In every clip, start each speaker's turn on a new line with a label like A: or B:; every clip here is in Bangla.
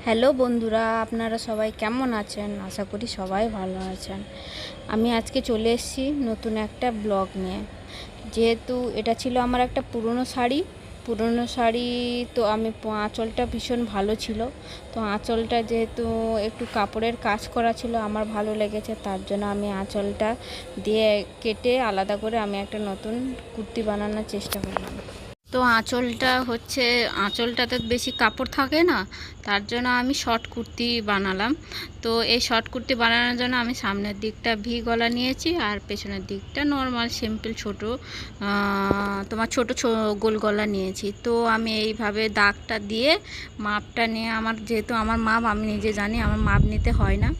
A: হ্যালো বন্ধুরা, আপনারা সবাই কেমন আছেন? আশা করি সবাই ভালো আছেন। আমি আজকে চলে এসেছি নতুন একটা ব্লগ নিয়ে। যেহেতু এটা ছিল আমার একটা পুরনো শাড়ি, তো আমি আঁচলটা ভীষণ ভালো ছিল। তো আঁচলটা যেহেতু একটু কাপড়ের কাজ করা ছিল, আমার ভালো লেগেছে, তার জন্য আমি আঁচলটা দিয়ে কেটে আলাদা করে আমি একটা নতুন কুর্তি বানানোর চেষ্টা করলাম। তো আঁচলটাতে বেশি কাপড় থাকে না, তার জন্য আমি শর্ট কুর্তি বানালাম। তো এই শর্ট কুর্তি বানানোর জন্য আমি সামনের দিকটা ভি গলা নিয়েছি আর পেছনের দিকটা নর্মাল সিম্পল ছোট গোল গলা নিয়েছি। তো আমি এইভাবে দাগটা দিয়ে মাপটা নিয়ে, যেহেতু আমার মাপ আমি নিজে জানি, আমার মাপ নিতে হয় না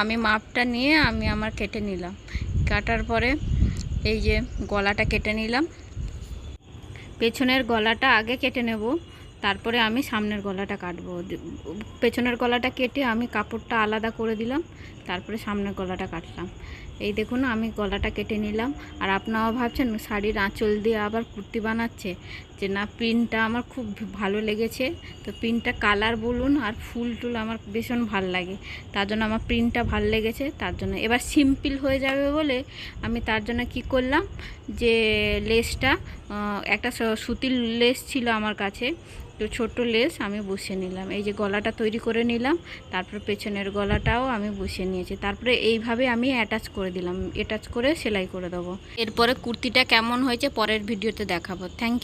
A: আমি মাপটা নিয়ে আমার কেটে নিলাম। কাটার পরে এই যে গলাটা কেটে নিলাম। পেছনের গলাটা আগে কেটে নেব, তারপরে আমি সামনের গলাটা কাটবো। পেছনের গলাটা কেটে আমি কাপড়টা আলাদা করে দিলাম, তারপরে সামনের গলাটা কাটলাম। এই দেখুন, আমি গলাটা কেটে নিলাম। আর আপনারাও ভাবছেন শাড়ির আঁচল দিয়ে আবার কুর্তি বানাচ্ছে, যে না, প্রিন্টটা আমার খুব ভালো লেগেছে। তো প্রিন্টটা কালার বলুন আর ফুল টুল আমার ভীষণ ভাল লাগে, তার জন্য আমার প্রিন্টটা ভাল লেগেছে। তার জন্য এবার সিম্পল হয়ে যাবে বলে আমি তার জন্য কি করলাম, যে লেসটা একটা সুতির লেস ছিল আমার কাছে, তো ছোট লেস আমি বসিয়ে নিলাম। এই যে গলাটা তৈরি করে নিলাম, তারপর পেছনের গলাটাও আমি বসিয়ে নিয়েছি। তারপরে এইভাবে আমি অ্যাটাচ করে দিলাম, অ্যাটাচ করে সেলাই করে দেবো। এরপরে কুর্তিটা কেমন হয়েছে পরের ভিডিওতে দেখাবো। Thank you.